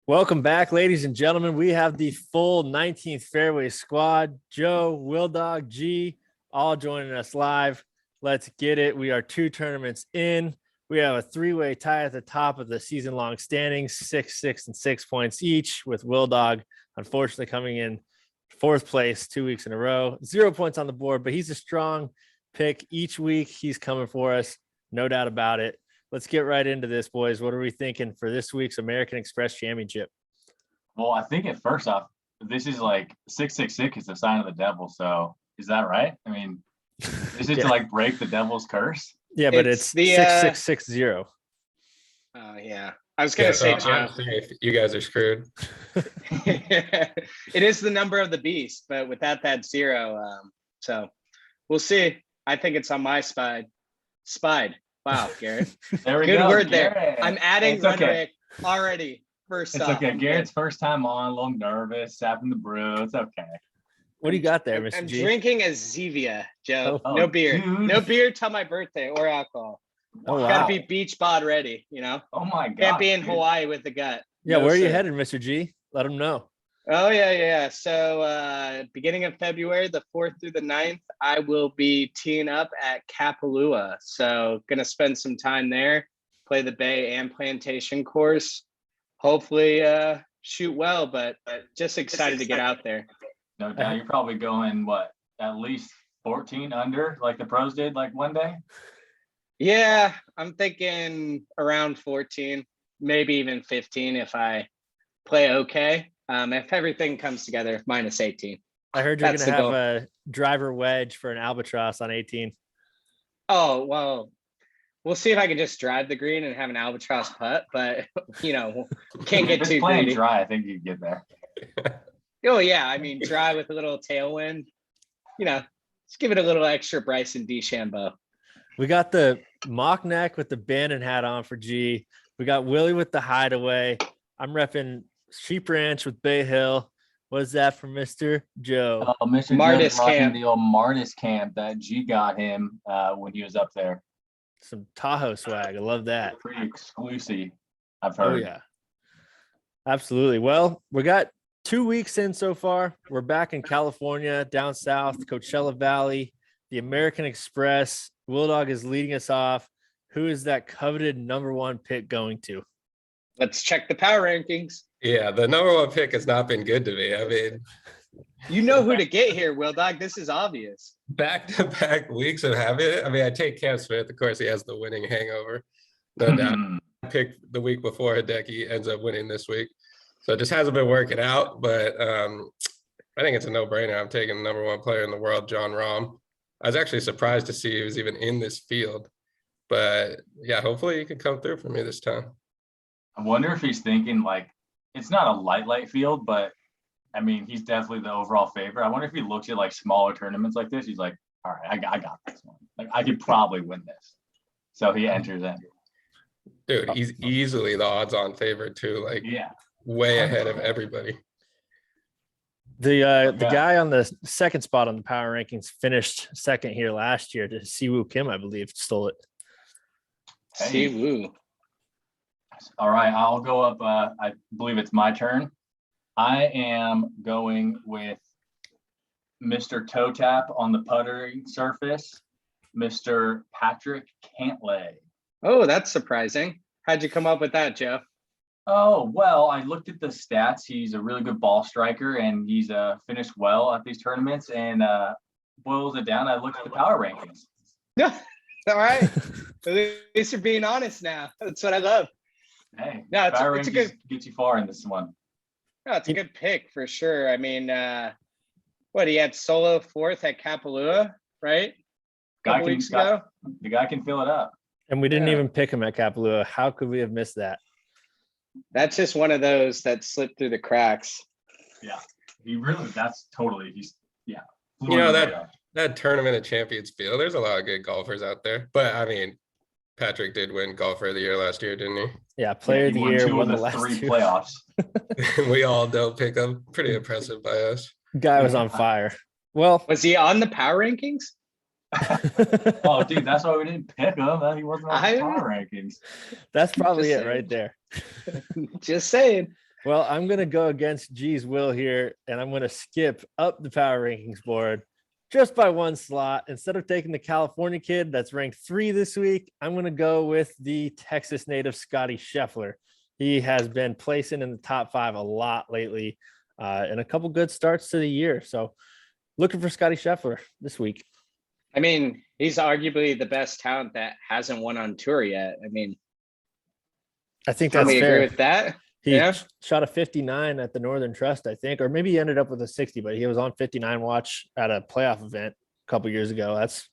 Welcome back, ladies and gentlemen. We have the full 19th Fairway squad. Joe, Will Dog, G, all joining us live. Let's get it. We are 2 tournaments in. We have a 3-way tie at the top of the season-long standings, 6, 6, and 6 points each, with Will Dog unfortunately coming in 4th place 2 weeks in a row. 0 points on the board, but he's a strong pick each week. He's coming for us, no doubt about it. Let's get right into this, boys. What are we thinking for this week's American Express Championship? Well, I think first off, this is like 666 is the sign of the devil. So is that right? I mean, is it to like break the devil's curse? Yeah, but it's the 6660. Oh yeah. I was gonna say, Joe. I'm safe. You guys are screwed. It is the number of the beast, but without that 0. So we'll see. I think it's on my spied. Wow, Garrett. There we Good go. word Garrett. there. I'm adding It's okay. already. First It's off. okay. Garrett's first time on, a little nervous, sapping the brew. It's okay. What do you got there, Mr. I'm G? drinking a Zevia, Joe. Oh, no beer. dude. No beer till my birthday or alcohol. Oh, wow. Gotta be beach bod ready, you know? Oh my god. Can't be in Hawaii with the gut. Yeah, No, where are you sir. headed, Mr. G? Let them know. Oh, yeah. So beginning of February, the 4th through the 9th, I will be teeing up at Kapalua. So gonna spend some time there, play the Bay and Plantation course. Hopefully shoot well, but just excited to get out there. No doubt. You're probably going, what, at least 14 under like the pros did like one day? Yeah, I'm thinking around 14, maybe even 15 if I play okay. If everything comes together, minus 18. I heard you're That's going to the have goal. a driver wedge for an albatross on 18. Oh, well, we'll see if I can just drive the green and have an albatross putt, but, can't If get it's too playing greedy. dry, I think you get there. Oh, yeah, I mean, dry with a little tailwind, just give it a little extra Bryson DeChambeau. We got the mock neck with the bandit hat on for G. We got Willie with the hideaway. I'm repping Sheep Ranch with Bay Hill. What is that for Mr. Joe? Oh, Mr. Martis Joe's rocking camp. the old Martis camp that G got him when he was up there. Some Tahoe swag. I love that. Pretty exclusive, I've Oh, heard. yeah. Absolutely. Well, we got 2 weeks in so far. We're back in California, down south, Coachella Valley, the American Express. Will Dog is leading us off. Who is that coveted number 1 pick going to? Let's check the power rankings. Yeah, the number 1 pick has not been good to me. I mean, You know who to get here, Will Dog. This is obvious. back-to-back weeks of having it. I mean, I take Cam Smith. Of course, he has the winning hangover. No doubt. I picked the week before Hideki, ends up winning this week. So it just hasn't been working out, but I think it's a no-brainer. I'm taking the number 1 player in the world, Jon Rahm. I was actually surprised to see he was even in this field. But yeah, hopefully he can come through for me this time. I wonder if he's thinking like it's not a light field, but I mean he's definitely the overall favorite. I wonder if he looks at like smaller tournaments like this. He's like, all right, I got this one. Like I could probably win this. So he enters in. Dude, he's easily the odds-on favorite too. Like Yeah. way ahead of everybody. The guy on the 2nd spot on the power rankings finished 2nd here last year. To Siwoo Kim, I believe, stole it. Hey. Siwoo. All right, I'll go up. I believe it's my turn. I am going with Mr. Toe Tap on the puttering surface, Mr. Patrick Cantlay. Oh, that's surprising. How'd you come up with that, Jeff? Oh, well, I looked at the stats. He's a really good ball striker, and he's finished well at these tournaments. And boils it down, I looked at the power rankings. All right. At least you're being honest now. That's what I love. Hey, No, it's power a rankings good- get you far in this one. No, it's a good pick for sure. I mean, he had solo 4th at Kapalua, right? Guy Couple weeks ago. The guy can fill it up. And we didn't Yeah. even pick him at Kapalua. How could we have missed that? That's just one of those that slipped through the cracks. Yeah, that's totally, You know, that tournament of champions field, there's a lot of good golfers out there. But I mean, Patrick did win golfer of the year last year, didn't he? Yeah, player of the year, two won of the last 3 2. playoffs. We all don't pick him. Pretty impressive by us. Guy was on fire. Well, Was he on the power rankings? Oh, dude, that's why we didn't pick him. He wasn't on the I- power rankings. that's probably Just it right there. Just saying. Well, I'm going to go against G's will here, and I'm going to skip up the power rankings board just by one slot. Instead of taking the California kid that's ranked 3 this week, I'm going to go with the Texas native Scottie Scheffler. He has been placing in the top 5 a lot lately, and a couple good starts to the year. So looking for Scottie Scheffler this week. I mean, he's arguably the best talent that hasn't won on tour yet. I mean, I think can that's we fair. agree with that? He Yeah. shot a 59 at the Northern Trust, I think, or maybe he ended up with a 60, but he was on 59 watch at a playoff event a couple years ago. That's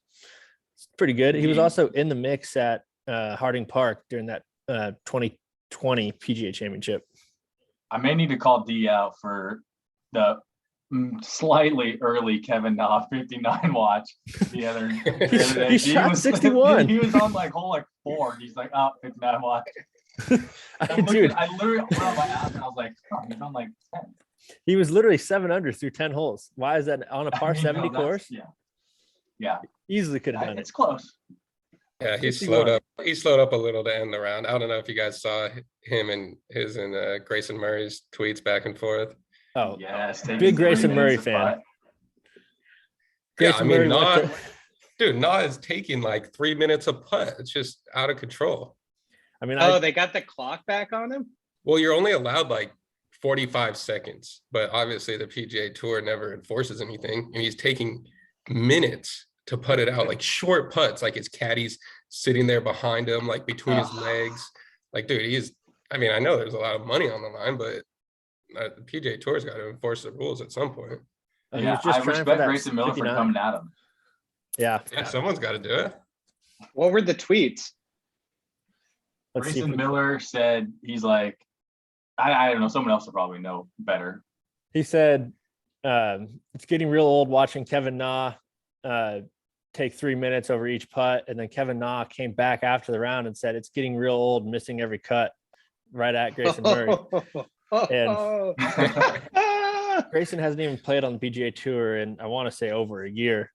pretty good. He was also in the mix at Harding Park during that 2020 PGA Championship. I may need to call D out for the slightly early Kevin Na 59 watch the other day. He shot 61. He was on like hole like 4. And he's like, 59 watch. Dude, I literally went on my app and I was like, he's on like 10. He was literally 7 under through 10 holes. Why is that on a par 70 course? Yeah. Easily could have done it. It's close. Yeah, he 61. slowed up. He slowed up a little to end the round. I don't know if you guys saw him and Grayson Murray's tweets back and forth. Oh, yes. big Grayson Murray fan. Grayson Murray dude, Na is taking like 3 minutes a putt. It's just out of control. I mean, they got the clock back on him? Well, you're only allowed like 45 seconds, but obviously the PGA Tour never enforces anything, and he's taking minutes to putt it out, like short putts, like his caddy's sitting there behind him, like between his legs. Like, dude, I mean, I know there's a lot of money on the line, but the PGA Tour's got to enforce the rules at some point. Yeah, I respect Grayson Miller for coming at him. Yeah, someone's got to do it. What were the tweets? Grayson Miller said he's like, I don't know, someone else will probably know better. He said, it's getting real old watching Kevin Na take 3 minutes over each putt. And then Kevin Na came back after the round and said, it's getting real old missing every cut right at Grayson Murray. And Grayson hasn't even played on the PGA Tour in, I want to say, over a year.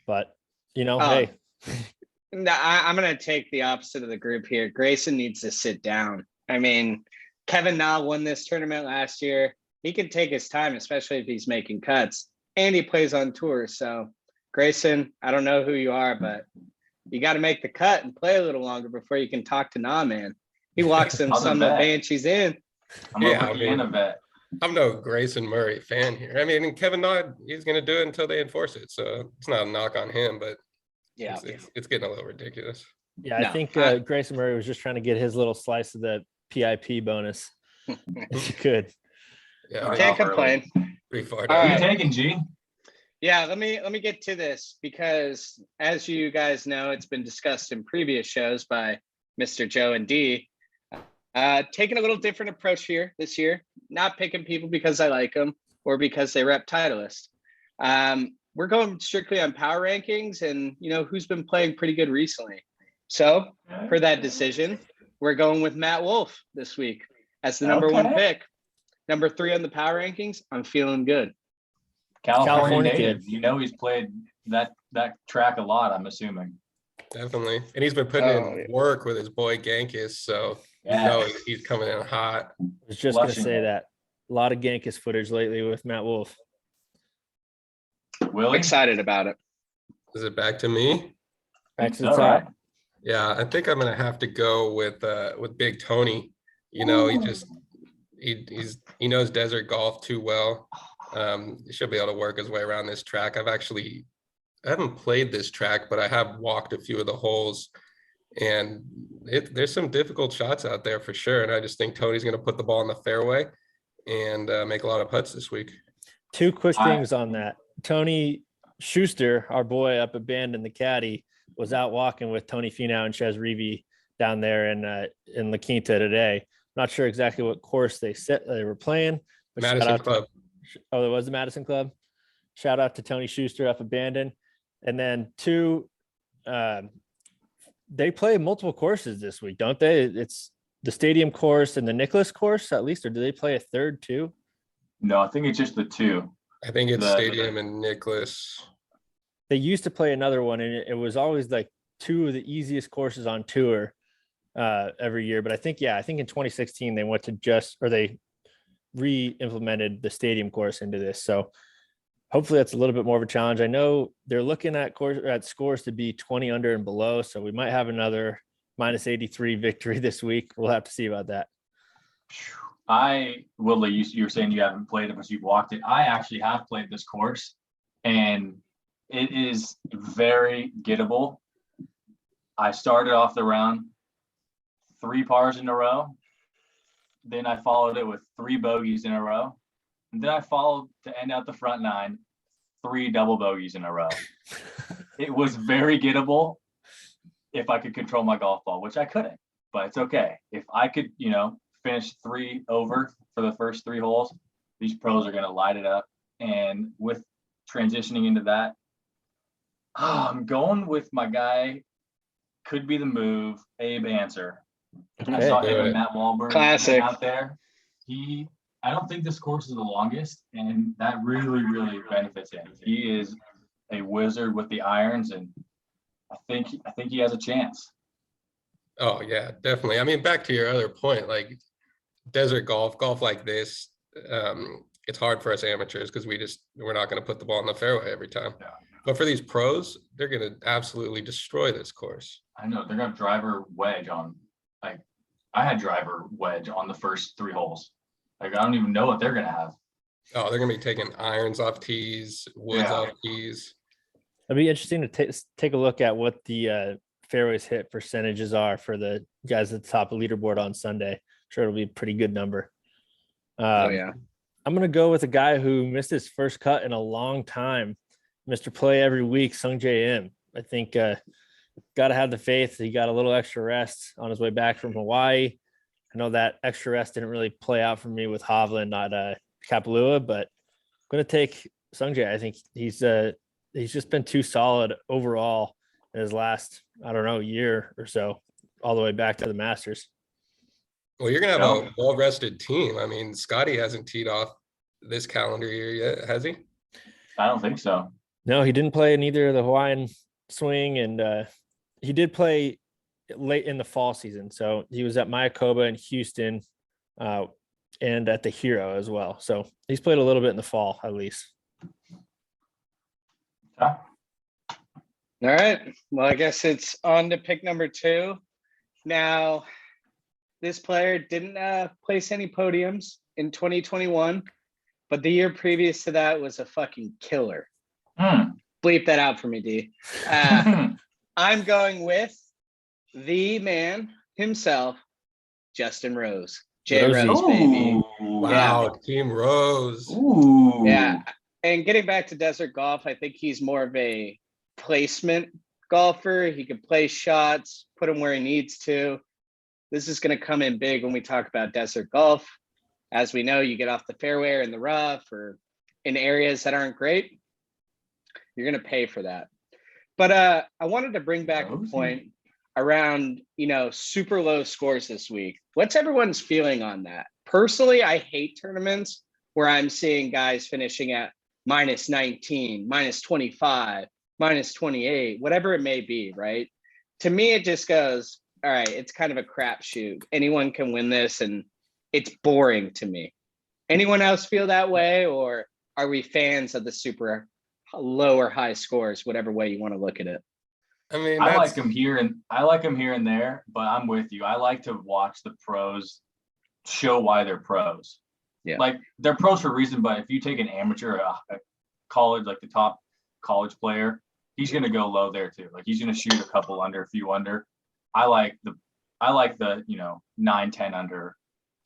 But, hey. No, I'm going to take the opposite of the group here. Grayson needs to sit down. I mean, Kevin Na won this tournament last year. He can take his time, especially if he's making cuts. And he plays on tour. So, Grayson, I don't know who you are, but you got to make the cut and play a little longer before you can talk to Na, man. He walks in some of the Banshees in. I'm no Grayson Murray fan here. I mean, Kevin Na, he's going to do it until they enforce it. So, it's not a knock on him, but yeah, it's getting a little ridiculous. Yeah, I think Grayson Murray was just trying to get his little slice of the PIP bonus. If you could. Yeah, can't complain. Pretty far down. Are you taking G? Yeah, let me get to this because as you guys know, it's been discussed in previous shows by Mr. Joe and D. Taking a little different approach here this year, not picking people because I like them or because they rep Titleist. We're going strictly on power rankings and, who's been playing pretty good recently. So for that decision, we're going with Matt Wolff this week as the number 1 pick. Number 3 on the power rankings. I'm feeling good. California native. He's played that track a lot, I'm assuming. Definitely. And he's been putting in work with his boy Gankis. So, he's coming in hot. I was just going to say that. A lot of Gankis footage lately with Matt Wolff. Willie? Excited about it. Is it back to me? Back to the top. Right. Yeah, I think I'm gonna have to go with Big Tony. He knows desert golf too well. He should be able to work his way around this track. I haven't played this track, but I have walked a few of the holes, and there's some difficult shots out there for sure. And I just think Tony's gonna put the ball in the fairway and make a lot of putts this week. 2 quick things on that. Tony Schuster, our boy up at Bandon, the caddy, was out walking with Tony Finau and Chez Reavie down there in La Quinta today. Not sure exactly what course they were playing. But Madison Club. It was the Madison Club. Shout out to Tony Schuster up at Bandon. And then 2, they play multiple courses this week, don't they? It's the Stadium course and the Nicholas course at least, or do they play a third too? No, I think it's just the 2. I think it's Stadium and Nicholas. They used to play another one, and it was always like 2 of the easiest courses on tour every year. But I think in 2016 they went to re-implemented the stadium course into this. So hopefully that's a little bit more of a challenge. I know they're looking at scores to be 20 under and below. So we might have another minus 83 victory this week. We'll have to see about that. Willie, you were saying you haven't played it, but you've walked it. I actually have played this course, and it is very gettable. I started off the round 3 pars in a row. Then I followed it with 3 bogeys in a row. And then I followed to end out the front 9, 3 double bogeys in a row. It was very gettable if I could control my golf ball, which I couldn't, but it's okay. If I could, finish 3 over for the first 3 holes, these pros are going to light it up. And with transitioning into that, I'm going with my guy, could be the move, Abe Answer. I saw him and Matt Wahlberg Classic out there. I don't think this course is the longest, and that really, really benefits him. He is a wizard with the irons, and I think he has a chance. Oh yeah, definitely. I mean, back to your other point, like desert golf like this, it's hard for us amateurs because we're not going to put the ball in the fairway every time. Yeah. But for these pros, they're going to absolutely destroy this course. I know they're going to driver wedge on. Like, I had driver wedge on the first 3 holes. Like, I don't even know what they're going to have. Oh, they're going to be taking irons off tees, woods off tees. It'll be interesting to take a look at what the fairways hit percentages are for the guys at the top of the leaderboard on Sunday. I'm sure it'll be a pretty good number. Oh yeah. I'm going to go with a guy who missed his first cut in a long time. Mr. Play every week, Sung Jae Im. I think got to have the faith. He got a little extra rest on his way back from Hawaii. I know that extra rest didn't really play out for me with Hovland, not Kapalua, but I'm going to take Sung Jae. I think he's just been too solid overall in his last, year or so, all the way back to the Masters. Well, you're going to have a well-rested team. I mean, Scottie hasn't teed off this calendar year yet, has he? I don't think so. No, he didn't play in either of the Hawaiian swing, and he did play late in the fall season. So he was at Mayakoba in Houston and at the Hero as well. So he's played a little bit in the fall, at least. Yeah. All right. Well, I guess it's on to pick number 2. Now, this player didn't place any podiums in 2021, but the year previous to that was a fucking killer. Bleep that out for me, D. I'm going with the man himself, Justin Rose. J Rose, baby. Wow, yeah. Team Rose. Ooh. Yeah. And getting back to desert golf, I think he's more of a placement golfer. He can place shots, put them where he needs to. This is going to come in big when we talk about desert golf. As we know, you get off the fairway or in the rough or in areas that aren't great, you're going to pay for that. But I wanted to bring back a point around, super low scores this week. What's everyone's feeling on that? Personally, I hate tournaments where I'm seeing guys finishing at minus 19, minus 25, minus 28, whatever it may be, right? To me, it just goes, all right, it's kind of a crapshoot. Anyone can win this, and it's boring to me. Anyone else feel that way, or are we fans of the super low or high scores, whatever way you want to look at it? I mean, I like them here and there, but I'm with you. I like to watch the pros show why they're pros. Yeah, like they're pros for a reason. But if you take an amateur, a college, like the top college player, he's going to go low there too. Like he's going to shoot a couple under, a few under. I like the 9-10 under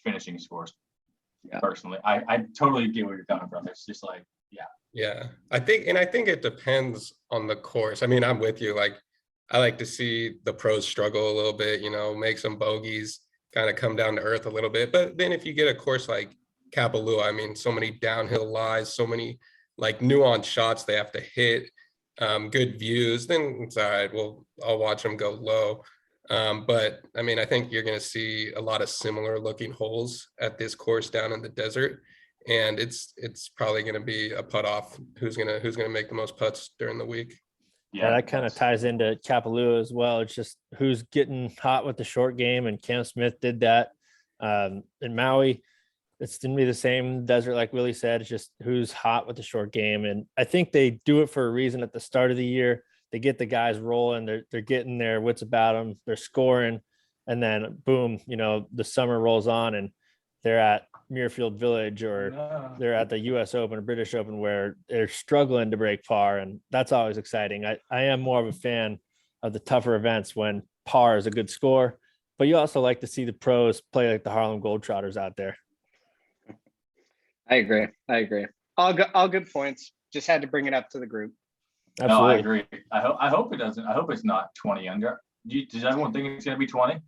finishing scores. Yeah. Personally, I totally get where you're coming from. It's just like, yeah. I think it depends on the course. I mean, I'm with you. Like, I like to see the pros struggle a little bit, make some bogeys, kind of come down to earth a little bit. But then if you get a course like Kapalua, I mean, so many downhill lies, so many like nuanced shots they have to hit, good views, then it's all right. Well, I'll watch them go low. But I mean, I think you're going to see a lot of similar looking holes at this course down in the desert. And it's probably going to be a putt off who's going to make the most putts during the week. Yeah, that kind of ties into Kapalua as well. It's just who's getting hot with the short game, and Cam Smith did that in Maui. It's going to be the same desert, like Willie said. It's just who's hot with the short game. And I think they do it for a reason at the start of the year. They get the guys rolling. They're getting their wits about them. They're scoring. And then boom, the summer rolls on and they're at Muirfield Village or they're at the US Open or British Open where they're struggling to break par. And that's always exciting. I am more of a fan of the tougher events when par is a good score, but you also like to see the pros play like the Harlem Globetrotters out there. I agree. All good points. Just had to bring it up to the group. Absolutely. No, I agree. I hope it doesn't. I hope it's not 20 under. Does everyone think it's going to be 20?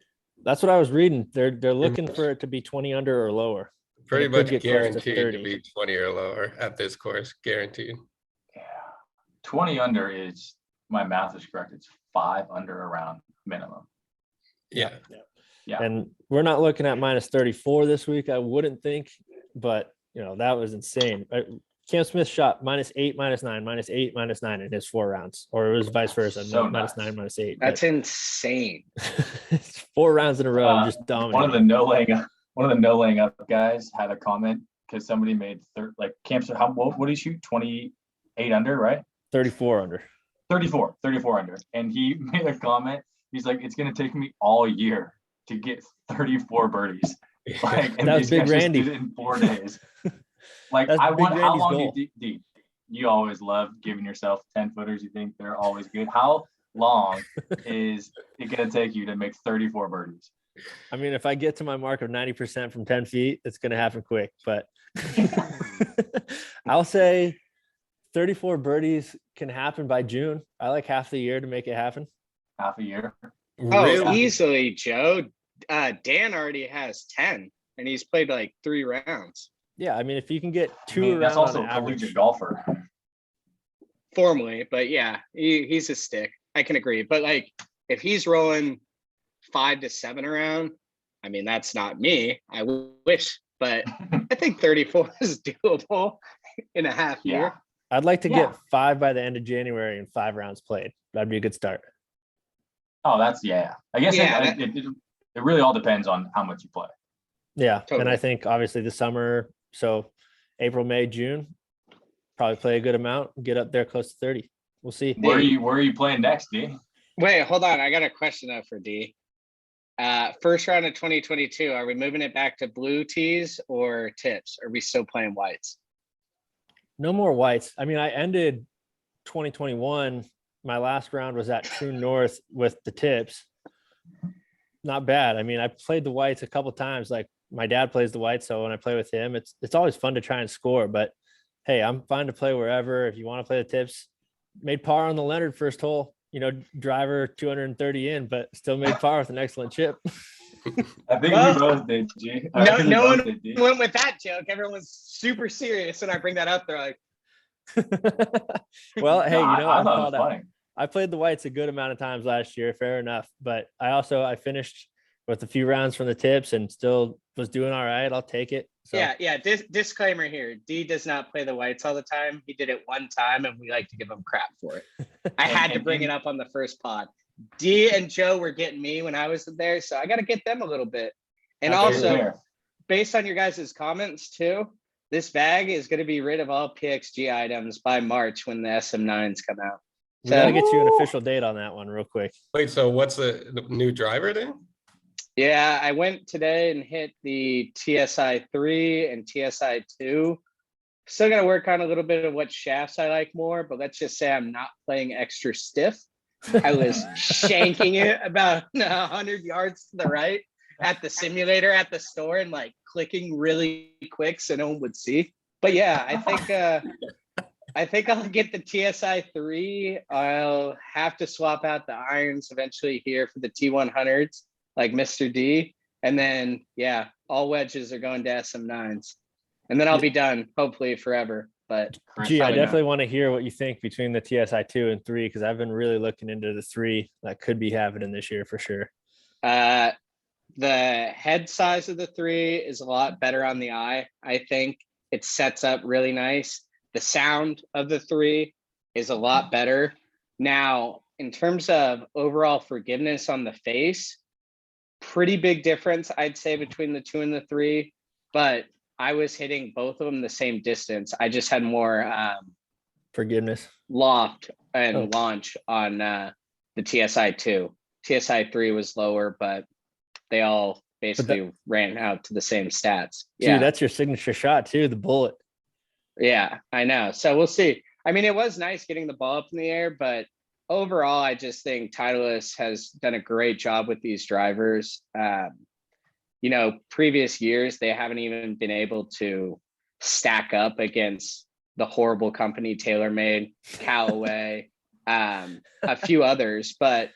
That's what I was reading. They're looking for it to be 20 under or lower. Pretty It could much get close to guaranteed 30. to be 20 or lower at this course. Guaranteed. Yeah. 20 under is, my math is correct. It's 5 under around minimum. Yeah. Yeah. And we're not looking at minus 34 this week, I wouldn't think, but that was insane. Cam Smith shot -8, -9, -8, -9 in his 4 rounds, or it was vice versa. So -9, nuts. -8. That's insane. It's 4 rounds in a row, just dominating. One of the no laying up guys had a comment because somebody made Cam Smith. What did he shoot? 28 under, right? 34 under. 34 under. And he made a comment. He's like, it's going to take me all year to get 34 birdies. And that was Big Randy. did it in 4 days. Like, That's I Big want, how Randy's long goal. you always love giving yourself 10 footers. You think they're always good. How long is it going to take you to make 34 birdies? I mean, if I get to my mark of 90% from 10 feet, it's going to happen quick, but I'll say 34 birdies can happen by June. I like half the year to make it happen. Half a year? Oh, easily, Joe. Dan already has 10 and he's played like 3 rounds. Yeah, I mean, if you can get 2 around that's also on a average. collegiate golfer. Formally, but yeah, he's a stick. I can agree. But like, if he's rolling 5 to 7 around, I mean, that's not me. I wish, but I think 34 is doable in a half year. I'd like to get 5 by the end of January and 5 rounds played. That'd be a good start. Oh, that's I guess it really all depends on how much you play. Yeah, Totally. and I think obviously the summer, so April, May, June, probably play a good amount, get up there close to 30. We'll see. Where are you playing next, D? Wait, hold on. I got a question though for D. First round of 2022, are we moving it back to blue tees or tips? Are we still playing whites? No more whites. I mean, I ended 2021. My last round was at True North with the tips. Not bad. I mean, I played the whites a couple times. Like my dad plays the whites, so when I play with him, it's always fun to try and score. But hey, I'm fine to play wherever. If you want to play the tips, made par on the Leonard first hole. Driver 230 in, but still made par with an excellent chip. I think we both did, G. No one went with that joke. Everyone was super serious when I bring that up. They're like, well, hey, I thought it was funny. I played the whites a good amount of times last year, fair enough. But I finished with a few rounds from the tips and still was doing all right. I'll take it. So. Yeah. Disclaimer here: D does not play the whites all the time. He did it one time, and we like to give him crap for it. I had to bring it up on the first pod. D and Joe were getting me when I was there, so I got to get them a little bit. And also, based on your guys' comments too, this bag is going to be rid of all PXG items by March when the SM9s come out. We got to get you an official date on that one real quick. Wait, so what's the new driver then? Yeah, I went today and hit the TSI 3 and TSI 2. Still got to work on a little bit of what shafts I like more, but let's just say I'm not playing extra stiff. I was shanking it about 100 yards to the right at the simulator at the store and like clicking really quick so no one would see. But yeah, I think I'll get the TSI 3. I'll have to swap out the irons eventually here for the T100s, like Mr. D. And then, yeah, all wedges are going to SM9s. And then I'll be done, hopefully forever. But Gee, I definitely want to hear what you think between the TSI 2 and 3, because I've been really looking into the 3 that could be happening this year for sure. The head size of the 3 is a lot better on the eye. I think it sets up really nice. The sound of the 3 is a lot better. Now, in terms of overall forgiveness on the face, pretty big difference, I'd say, between the 2 and the 3. But I was hitting both of them the same distance. I just had more Forgiveness. loft and launch on the TSI 2. TSI 3 was lower, but they all basically ran out to the same stats. Dude, that's your signature shot too, the bullet. Yeah, I know. So we'll see. I mean, it was nice getting the ball up in the air, but overall, I just think Titleist has done a great job with these drivers. Previous years, they haven't even been able to stack up against the horrible company TaylorMade, Callaway, a few others. But,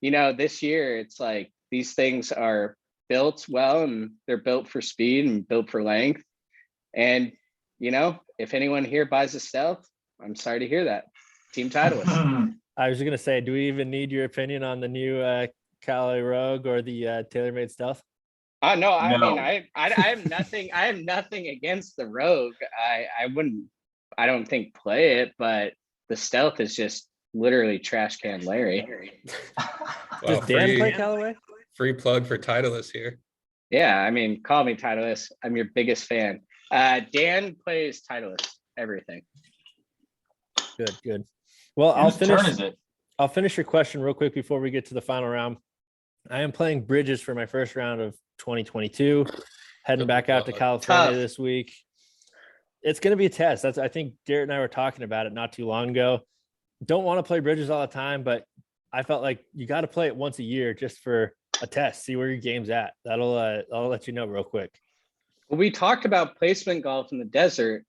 this year, it's like these things are built well, and they're built for speed and built for length. And, if anyone here buys a Stealth, I'm sorry to hear that. Team Titleist. I was going to say, do we even need your opinion on the new Callaway Rogue or the TaylorMade Stealth? No, I No. mean, I have nothing. I have nothing against the Rogue. I don't think play it, but the Stealth is just literally trash can Larry. Does Dan play Callaway? Free plug for Titleist here. Yeah, I mean, call me Titleist. I'm your biggest fan. Dan plays Titleist everything. Good. Well, I'll Whose turn finish. is it? I'll finish your question real quick before we get to the final round. I am playing Bridges for my first round of 2022. Heading back out to California this week. It's going to be a test. I think Garrett and I were talking about it not too long ago. Don't want to play Bridges all the time, but I felt like you got to play it once a year just for a test. See where your game's at. I'll let you know real quick. Well, we talked about placement golf in the desert.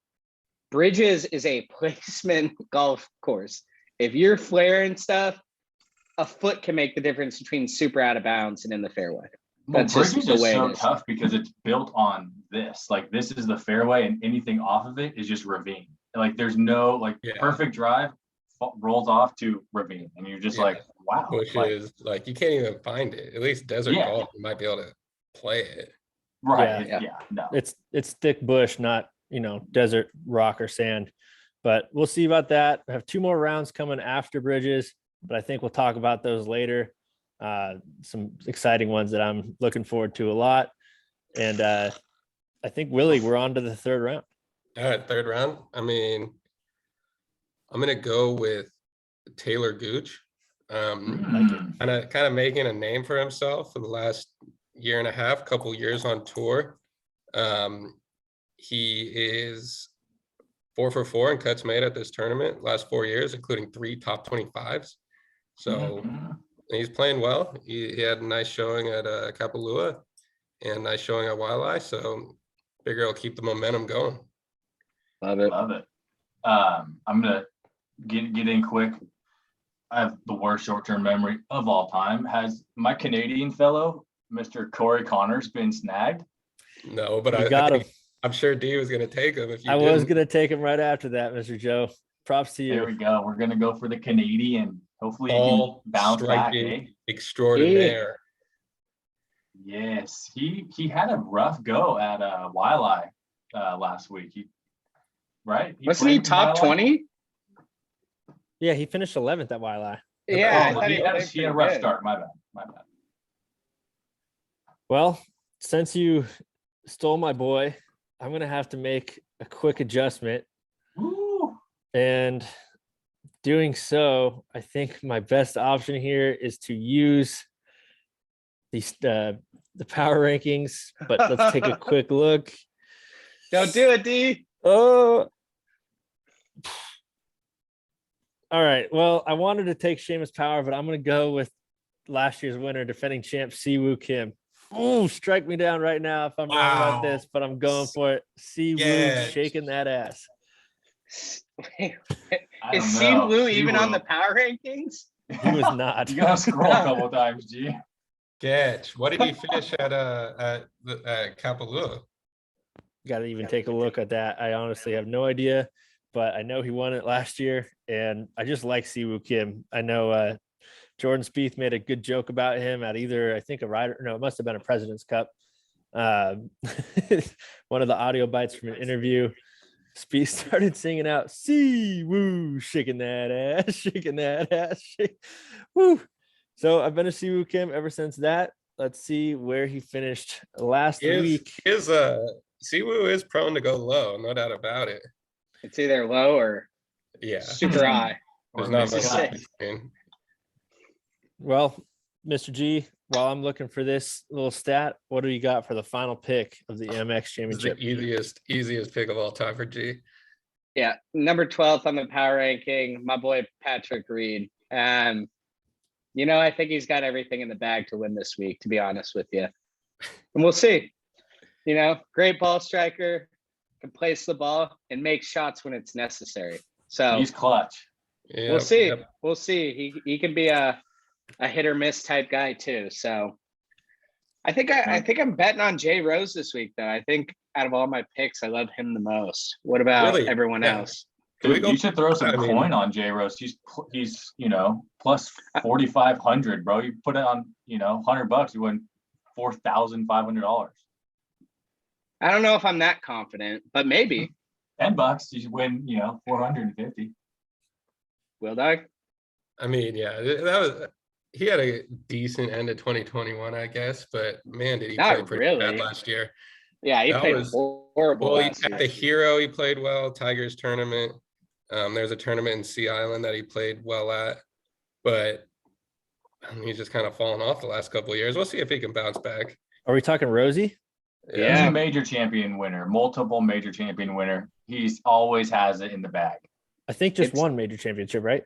Bridges is a placement golf course. If you're flaring stuff, a foot can make the difference between super out of bounds and in the fairway. Well, That's just Bridges the is way so it is. tough because it's built on this. Like, this is the fairway, and anything off of it is just ravine. Like, there's no perfect drive rolls off to ravine, and you're just like, wow. Which is like you can't even find it. At least desert golf, you might be able to play it. Right. No. It's thick bush, not desert rock or sand. But we'll see about that. I have 2 more rounds coming after Bridges, but I think we'll talk about those later. Some exciting ones that I'm looking forward to a lot. And I think, Willie, we're on to the 3rd round. All right, 3rd round. I mean, I'm going to go with Taylor Gooch. Kind of making a name for himself for the last year and a half, couple years on tour. He is 4 for 4 in cuts made at this tournament last 4 years, including 3 top 25s. So he's playing well. He had a nice showing at Kapalua and a nice showing at Waialae. So figure he'll keep the momentum going. Love it. I'm gonna get in quick. I have the worst short-term memory of all time. Has my Canadian fellow, Mr. Corey Connors, been snagged? No, but I'm sure D was going to take him. If you was going to take him right after that, Mr. Joe. Props to you. There we go. We're going to go for the Canadian. Hopefully he can bounce back. Extraordinaire. Yes, he had a rough go at Waialae last week. Wasn't he top 20? Yeah, he finished 11th at Waialae. Yeah, he had a rough start. My bad. Well, since you stole my boy, I'm going to have to make a quick adjustment. Woo. And doing so, I think my best option here is to use these the power rankings, but let's take a quick look. Don't do it, D. Oh. All right. Well, I wanted to take Seamus Power, but I'm going to go with last year's winner, defending champ Siwoo Kim. Oh, strike me down right now if I'm wrong about this, but I'm going for it. Siwoo shaking that ass. Is Siwoo even on the power rankings? He was not. You gotta scroll a couple times, G. Getch, what did he finish at Kapalua? Got to even take a look at that. I honestly have no idea, but I know he won it last year, and I just like Siwoo Kim. I know Jordan Spieth made a good joke about him at either, I think, it must have been a President's Cup. One of the audio bites from an interview, Spieth started singing out, Siwoo, shaking that ass, shaking that ass. Woo. So I've been a Siwoo Kim ever since that. Let's see where he finished last week. His Siwoo is prone to go low, no doubt about it. It's either low or Yeah, super high. there's Or not mixed much cut. in between. Well, Mr. G, while I'm looking for this little stat, what do you got for the final pick of the MX This is Championship? the easiest pick of all time for G. Yeah, number 12th on the power ranking, my boy Patrick Reed. I think he's got everything in the bag to win this week, to be honest with you. And we'll see. Great ball striker, can place the ball and make shots when it's necessary. So He's clutch. Yeah, we'll see. We'll see. He can be a hit or miss type guy too. So I think I'm betting on Jay Rose this week, though. I think out of all my picks, I love him the most. What about Really? everyone Yeah. else? Dude, you should throw some I mean- coin on J Rose. He's plus 4,500, bro. You put it on $100, you win $4,500. I don't know if I'm that confident, but maybe. $10, you win 450. Will Dog? I mean, yeah, he had a decent end of 2021, I guess, but man, did he Not play pretty really. bad last year. Yeah, he That played was- horrible Well, last at year. the Hero, he played well. Tigers tournament. There's a tournament in Sea Island that he played well at, but he's just kind of fallen off the last couple of years. We'll see if he can bounce back. Are we talking Rosie? He's Yeah. a major champion winner, multiple major champion winner. He's always has it in the bag. I think just It's- one major championship, right?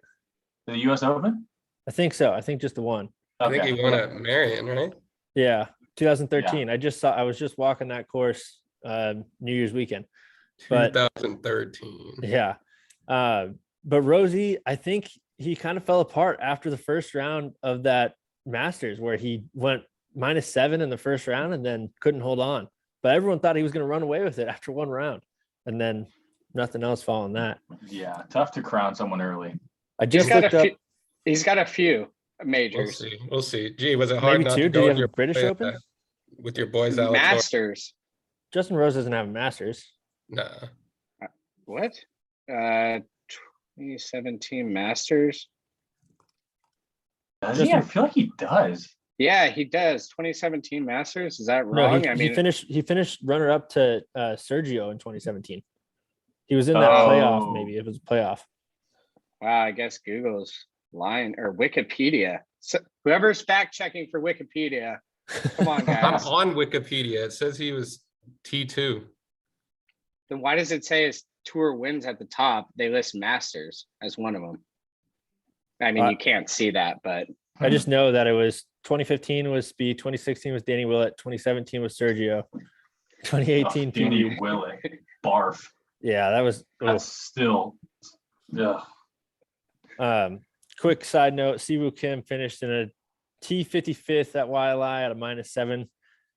The U.S. Open? I think so. I think just the one. I think Okay. he won at Marion, right? Yeah, 2013. I was just walking that course New Year's weekend. But 2013. yeah. But Rosie, I think he kind of fell apart after the first round of that Masters where he went -7 in the first round and then couldn't hold on. But everyone thought he was going to run away with it after one round. And then nothing else following that. Yeah, tough to crown someone early. I just He's got looked a up few, he's got a few We'll majors. see. We'll see. Gee, was it hard maybe not two. to Did go he with have your a British boy, Open? with your boys out? Masters. Justin Rose doesn't have a Masters. Nah. What? 2017 Masters. Does he? I feel like he does. Yeah, he does. 2017 Masters. Is that No, wrong? he finished runner up to Sergio in 2017. He was in that playoff. Maybe it was a playoff. Wow, I guess Google's lying or Wikipedia. So whoever's fact checking for Wikipedia, come on, I'm guys. on Wikipedia. It says he was T2. Then why does it say his tour wins at the top? They list Masters as one of them. I mean, you can't see that, but I just know that it was 2015 was Speed, 2016 was Danny Willett, 2017 was Sergio, 2018 Danny PB. Willett. Barf. Yeah, that was. That's still. Ugh. Quick side note: Siwoo Kim finished in a T55th at YLI at a -7,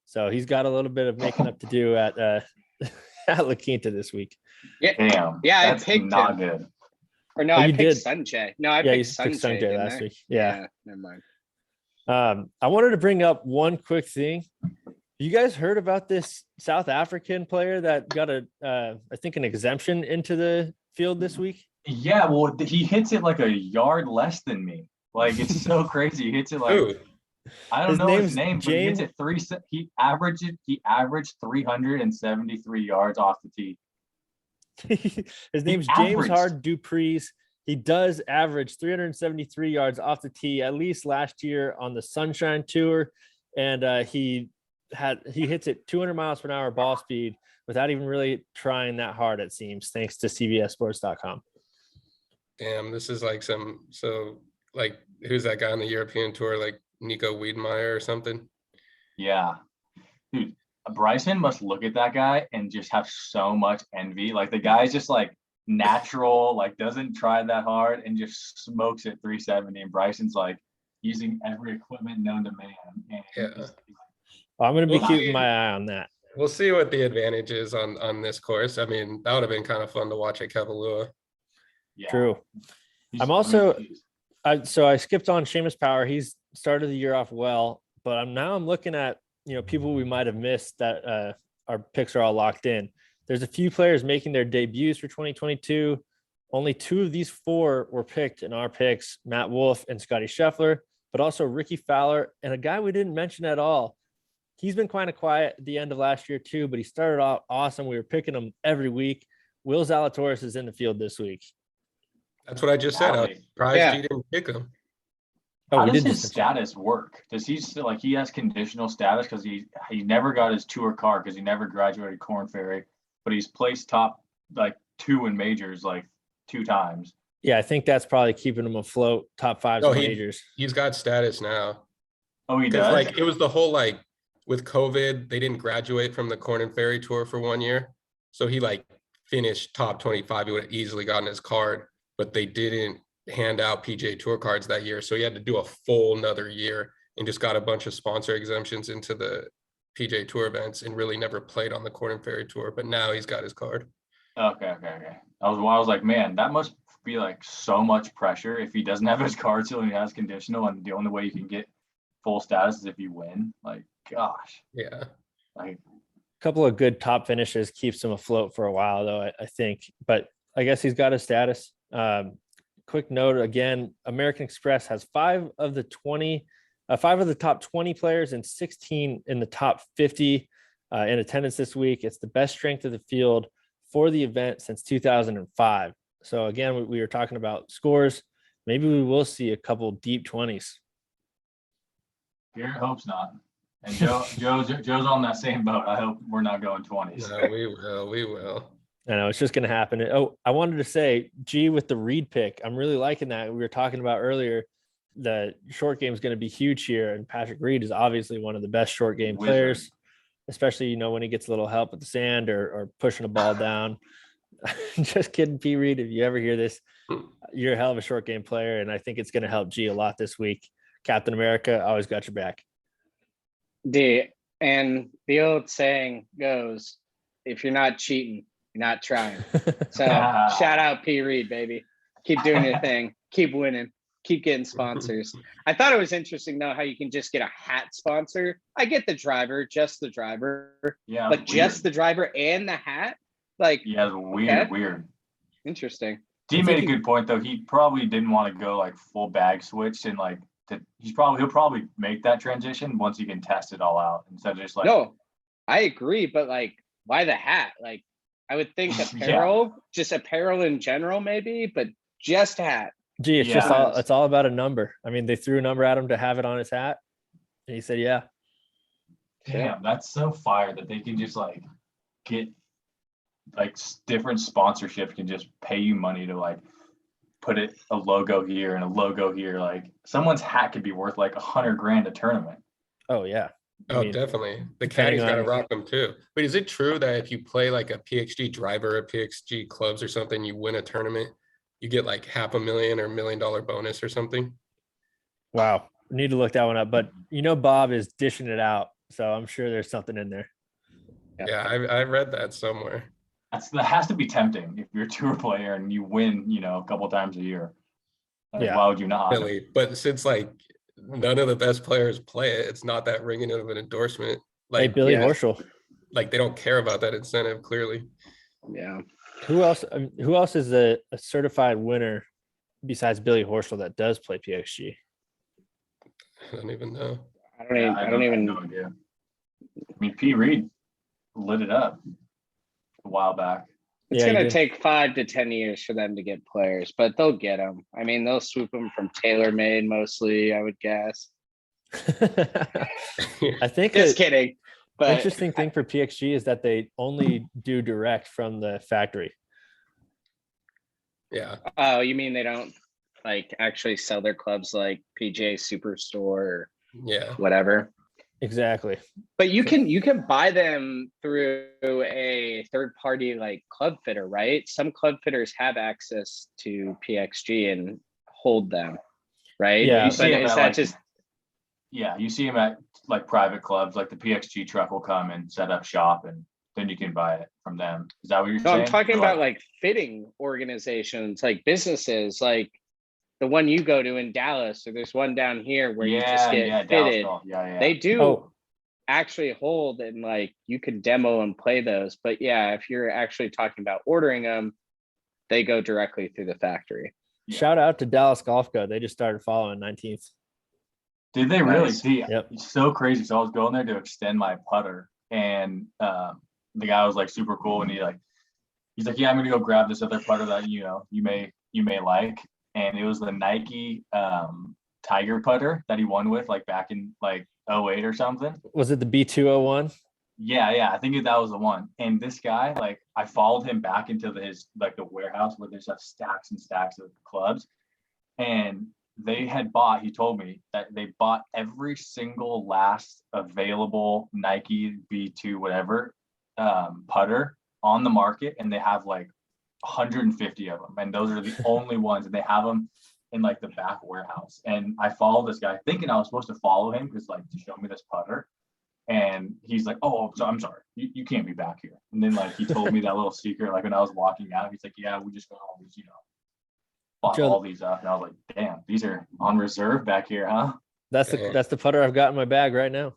so he's got a little bit of making up to do at at La Quinta this week. Damn. Yeah, I that's picked not him. good. or no, Oh, I you picked did. Sanjay. No, I Yeah, you picked picked Sanjay Sanjay last I? week. Yeah. Never mind. I wanted to bring up one quick thing. You guys heard about this South African player that got I think an exemption into the field this week? Yeah, well, he hits it like a yard less than me. Like it's so crazy. He hits it like Ooh, I don't His know his name's name, but he hits it He averaged 373 yards off the tee. His name's James averaged. Hard Dupreez. He does average 373 yards off the tee, at least last year on the Sunshine Tour. And he hits it 200 miles per hour ball speed without even really trying that hard, it seems, thanks to CBSSports.com. damn, this is like who's that guy on the European tour? Like Nico Wiedmeyer or something? Yeah. Dude, Bryson must look at that guy and just have so much envy. Like the guy's just like natural, like doesn't try that hard and just smokes at 370. And Bryson's like using every equipment known to man. And Yeah. I'm going to be Well, keeping my eye on that. We'll see what the advantage is on this course. I mean, that would have been kind of fun to watch at Kapalua. yeah. True. He's- I'm I mean, also- he's- So I skipped on Seamus Power. He's started the year off well, but I'm looking at, people we might have missed that our picks are all locked in. There's a few players making their debuts for 2022. Only 2 of these 4 were picked in our picks, Matt Wolff and Scottie Scheffler, but also Ricky Fowler and a guy we didn't mention at all, he's been kind of quiet at the end of last year too, but he started off awesome. We were picking him every week. Will Zalatoris is in the field this week. That's what I just said. I was Really? surprised Yeah. you didn't pick him. Oh, How we does did his just status work? Does he still like he has conditional status because he never got his tour card because he never graduated Corn Ferry, but he's placed top like 2 in majors like 2 times. Yeah, I think that's probably keeping him afloat, top 5 No, majors. he's got status now. Oh, he Because does. like it was the whole like with COVID, they didn't graduate from the Corn and Ferry Tour for 1 year. So he like finished top 25. He would have easily gotten his card, but they didn't hand out PGA Tour cards that year. So he had to do a full another year and just got a bunch of sponsor exemptions into the PGA Tour events and really never played on the Corn and Ferry Tour. But now he's got his card. Okay. I was like, man, that must be like so much pressure if he doesn't have his card till he has conditional, and the only way you can get full status is if you win. Like, gosh, Yeah. like Couple of good top finishes keeps him afloat for a while though, I think, but I guess he's got his status. Quick note again, American Express has 5 of the top 20 players and 16 in the top 50 in attendance this week. It's the best strength of the field for the event since 2005. So again, we were talking about scores. Maybe we will see a couple deep 20s. Garrett hopes not. And Joe's on that same boat. I hope we're not going 20s. No, we will. I know it's just going to happen. Oh, I wanted to say, G with the Reed pick. I'm really liking that. We were talking about earlier, the short game is going to be huge here. And Patrick Reed is obviously one of the best short game Wizard. players, especially, when he gets a little help with the sand or pushing a ball down. Just kidding, P. Reed. If you ever hear this, you're a hell of a short game player. And I think it's going to help G a lot this week. Captain America, always got your back. And the old saying goes, if you're not cheating, you're not trying. So shout out P. Reed, baby. Keep doing your thing. Keep winning. Keep getting sponsors. I thought it was interesting though how you can just get a hat sponsor. I get the driver, just the driver. Yeah, but just the driver and the hat? Like, yeah, weird. Interesting. D made a good point though. He probably didn't want to go like full bag switch and like he'll probably make that transition once he can test it all out instead of just like. No, I agree, but like, why the hat? Like, I would think apparel, just apparel in general, maybe, but just hat. Gee, it's it's all about a number. I mean, they threw a number at him to have it on his hat, and he said, "Yeah." Damn, that's so fire that they can just like get like different sponsorships can just pay you money to like put a logo here and a logo here. Like someone's hat could be worth like $100,000 a tournament. Oh yeah. Oh, definitely. The caddy's got to rock them too. But is it true that if you play like a PXG driver, a PXG clubs or something, you win a tournament, you get like $500,000 or $1 million bonus or something? Wow. Need to look that one up. But Bob is dishing it out. So I'm sure there's something in there. Yeah, I read that somewhere. That has to be tempting if you're a tour player and you win, a couple times a year. Like, why would you not? Really? But since like none of the best players play it, it's not that ringing of an endorsement. Like hey, Billy Horschel. Like they don't care about that incentive, clearly. Yeah. Who else is a certified winner besides Billy Horschel that does play PXG? I don't even know. I don't even have no idea. I mean, P. Reed lit it up a while back. It's going to take 5 to 10 years for them to get players, but they'll get them. I mean, they'll swoop them from TaylorMade mostly, I would guess. I think just kidding. But interesting thing for PXG is that they only do direct from the factory. Yeah. Oh, you mean they don't like actually sell their clubs like PGA Superstore or whatever? Exactly. But you can buy them through a third party like club fitter, right? Some club fitters have access to PXG and hold them, right? Yeah. You see but is that just you see them at like private clubs, like the PXG truck will come and set up shop and then you can buy it from them. Is that what you're saying? I'm talking about like fitting organizations, like businesses, like the one you go to in Dallas, or there's one down here where you just get fitted. They do actually hold and like you can demo and play those. But yeah, if you're actually talking about ordering them, they go directly through the factory. Shout out to Dallas Golf Co. They just started following 19th. Did they really Nice. see? Yep. It's so crazy. So I was going there to extend my putter, and the guy was like super cool, and he's like, yeah, I'm gonna go grab this other putter that you may like, and it was the Nike Tiger putter that he won with like back in like 08 or something. Was it the B201? Yeah, I think that was the one. And this guy, like, I followed him back into his like the warehouse where there's like stacks and stacks of clubs, and he told me that they bought every single last available Nike B2 whatever putter on the market, and they have like 150 of them, and those are the only ones, and they have them in like the back warehouse. And I followed this guy thinking I was supposed to follow him because like to show me this putter, and he's like, oh, so I'm sorry, you can't be back here. And then like he told me that little secret, like when I was walking out, he's like, yeah, we just got all these, bought all these up. And I was like, damn, these are on reserve back here, huh? That's the putter I've got in my bag right now.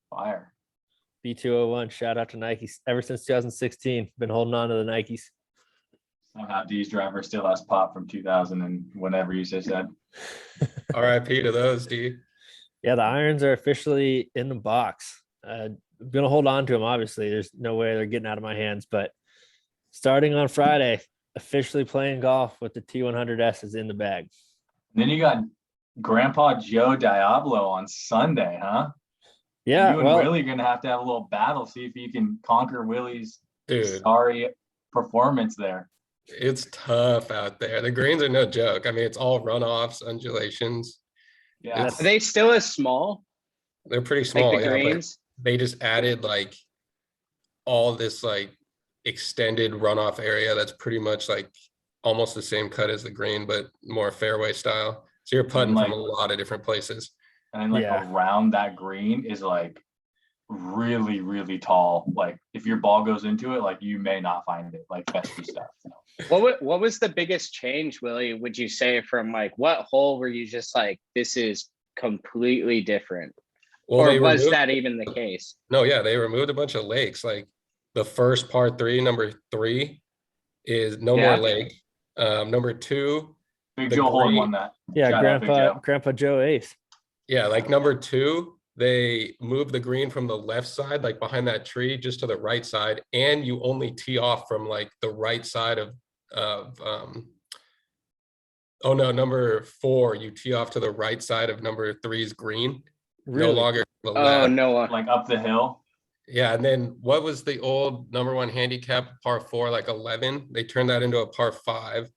Fire. B201. Shout out to Nike. Ever since 2016, been holding on to the Nikes. Somehow D's driver still has pop from 2000 and whenever you just said. RIP to those, D. Yeah, the irons are officially in the box. I'm gonna hold on to them. Obviously, there's no way they're getting out of my hands. But starting on Friday, officially playing golf with the T100S is in the bag. And then you got Grandpa Joe Diablo on Sunday, huh? Yeah, you and Willie are gonna have a little battle, see if you can conquer Willie's sorry performance there. It's tough out there. The greens are no joke. I mean, it's all runoffs, undulations. Yeah. Are they still as small? They're pretty small. Like the greens? They just added like all this like extended runoff area that's pretty much like almost the same cut as the green, but more fairway style. So you're putting from a lot of different places. And then around that green is like really, really tall. Like if your ball goes into it, like you may not find it, like fescue stuff. What was the biggest change, Willie, would you say, from like what hole were you just like, this is completely different? Well, or was that even the case? No, yeah, they removed a bunch of lakes. Like the first par 3, number 3 is no more lake. Number 2, Big Joe Horn won that. Yeah, Grandpa Joe Ace. Yeah, like number 2, they moved the green from the left side, like behind that tree, just to the right side, and you only tee off from like the right side of number 4, you tee off to the right side of number 3's green. Really? No longer the left. Oh no, like up the hill. Yeah, and then what was the old number 1 handicap, par 4, like 11? They turned that into a par 5.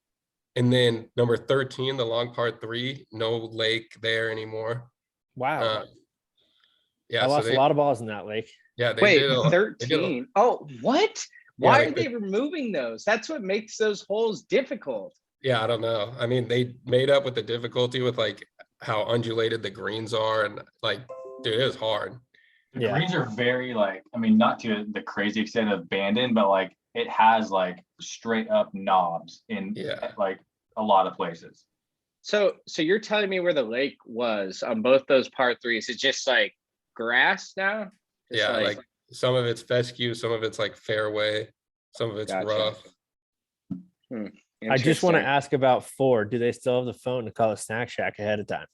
And then number 13, the long par 3, no lake there anymore. Wow. Yeah, I lost a lot of balls in that lake. Yeah, they did 13. Oh, what? Why are they removing those? That's what makes those holes difficult. Yeah, I don't know. I mean, they made up with the difficulty with like how undulated the greens are, and like, dude, it was hard. The greens are very like, I mean, not to the crazy extent of abandoned, but like it has like straight up knobs in like a lot of places. So you're telling me where the lake was on both those par 3s? It's just like grass now? Just like some of it's fescue, some of it's like fairway, some of it's rough. I just want to ask about 4. Do they still have the phone to call a snack shack ahead of time?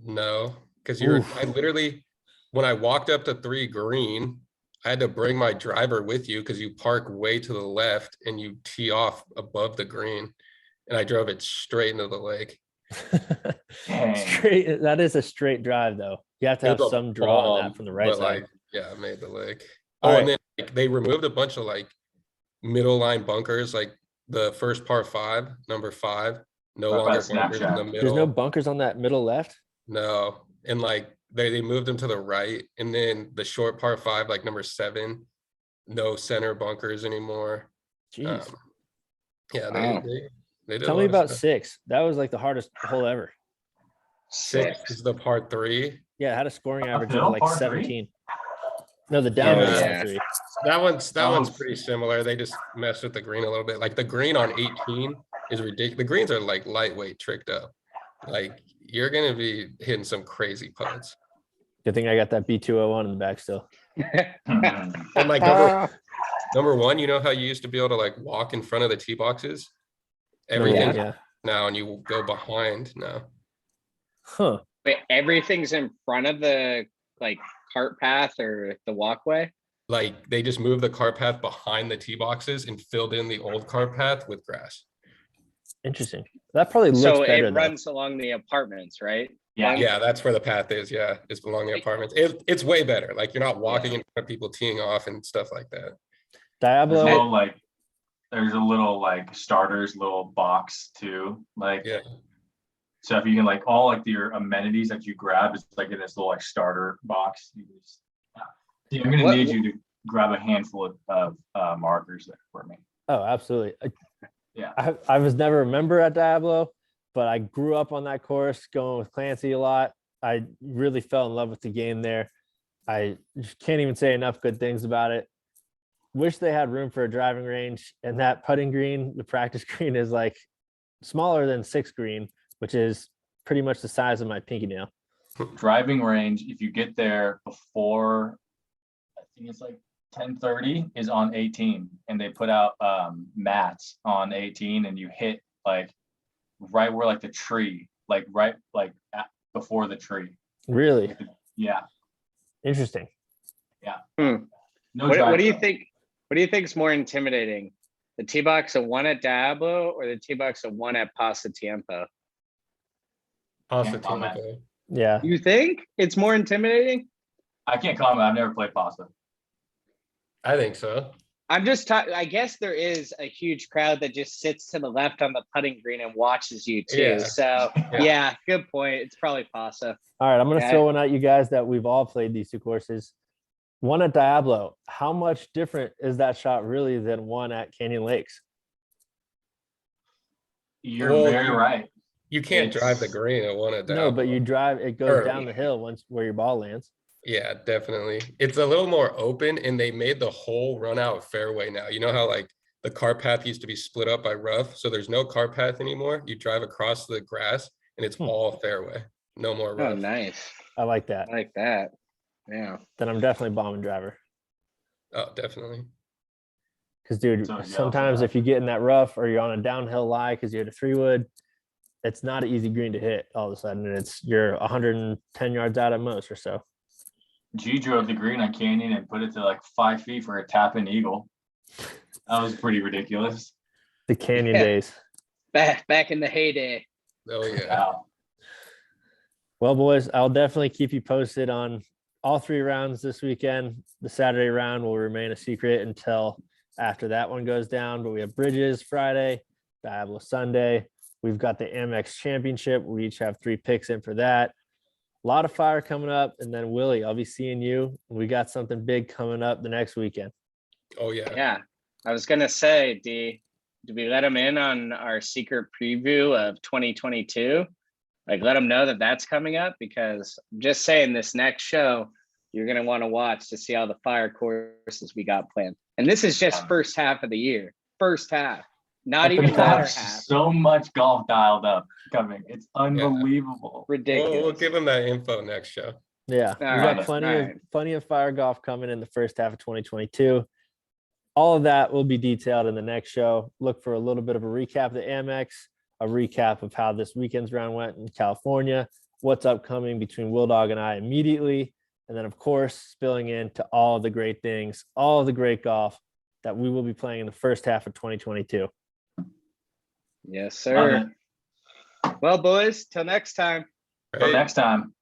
No, because I literally, when I walked up to 3 green, I had to bring my driver with you because you park way to the left and you tee off above the green, and I drove it straight into the lake. Straight. That is a straight drive, though. You have to have some draw on that from the right side. I made the lake. And then they removed a bunch of like middle line bunkers, like the first par 5, number 5, no longer bunkers in the middle. There's no bunkers on that middle left? No. And like they moved them to the right. And then the short par 5, like number 7, no center bunkers anymore. Jeez. They did. Tell me about 6. That was like the hardest hole ever. 6 is the par 3. Yeah, it had a scoring average of like 17. No, the downhill par 3. That one's pretty similar. They just messed with the green a little bit. Like the green on 18 is ridiculous. The greens are like lightweight tricked up. Like you're gonna be hitting some crazy putts. Good thing I got that B201 in the back still. And like number 1, you know how you used to be able to like walk in front of the tee boxes? Everything now, and you will go behind now. Huh. Wait, everything's in front of the like cart path or the walkway? Like they just moved the cart path behind the tee boxes and filled in the old cart path with grass. Interesting. That probably looks So better it though. runs along the apartments, right? Yeah. Yeah, that's where the path is. Yeah, it's belong the apartments. It's way better. Like you're not walking in front of people teeing off and stuff like that. Diablo. There's a little like starters little box too. Like, Yeah. so if you can like all like your amenities that you grab is like in this little like starter box. You just, I'm gonna What- need you to grab a handful of markers there for me. Oh, absolutely. Yeah. I was never a member at Diablo, but I grew up on that course going with Clancy a lot. I really fell in love with the game there. I just can't even say enough good things about it. Wish they had room for a driving range, and that putting green, the practice green, is like smaller than 6 green, which is pretty much the size of my pinky nail. Driving range, if you get there before, I think it's like 10:30 is on 18, and they put out mats on 18, and you hit like right where like the tree, like right like before the tree. Really Yeah. interesting. No What do you driving. think? What do you think is more intimidating? The tee box of 1 at Diablo or the tee box of 1 at Pasta Tiempo? Pasta comment. Tiempo. Yeah. You think it's more intimidating? I can't comment. I've never played pasta. I think so. I'm just I guess there is a huge crowd that just sits to the left on the putting green and watches you too. Yeah. So Yeah. yeah, good point. It's probably Pasta. All right, I'm going to Okay. throw one at you guys that we've all played these 2 courses. 1 at Diablo. How much different is that shot really than 1 at Canyon Lakes? You're Well, very right. You can't drive the It's- green at one at No, but you drive, it goes Early. down the hill once where your ball lands. Yeah, definitely. It's a little more open, and they made the whole run out fairway now. You know how like the cart path used to be split up by rough, so there's no cart path anymore. You drive across the grass, and it's all fairway. No more Oh, rough. nice. I like that. I like that. Yeah. Then I'm definitely bombing driver. Oh, definitely. Because, dude, So, yeah, sometimes so if you get in that rough or you're on a downhill lie because you had a 3-wood, it's not an easy green to hit all of a sudden. And you're 110 yards out at most or so. G drove the green on Canyon and put it to like 5 feet for a tap in eagle. That was pretty ridiculous. The Canyon Yeah. days. Back in the heyday. Oh yeah. Wow. Well, boys, I'll definitely keep you posted on all 3 rounds this weekend. The Saturday round will remain a secret until after that one goes down. But we have Bridges Friday, Diablo Sunday. We've got the Amex Championship. We each have 3 picks in for that. A lot of fire coming up. And then, Willie, I'll be seeing you. We got something big coming up the next weekend. Oh yeah. Yeah. I was gonna say, D, did we let them in on our secret preview of 2022? Like, let them know that that's coming up, because I'm just saying this next show, you're going to want to watch to see all the fire courses we got planned. And this is just first half of the year. First half, not Up even and latter down. half. So much golf dialed up coming. It's unbelievable. Ridiculous. We'll give them that info next show. Yeah, we right, got all right. plenty of fire golf coming in the first half of 2022. All of that will be detailed in the next show. Look for a little bit of a recap of the Amex, a recap of how this weekend's round went in California, what's upcoming between Will Dog and I immediately, and then of course spilling into all the great things, all the great golf that we will be playing in the first half of 2022. Yes, Love sir. it. Well, boys, till next time. Till Right? next time.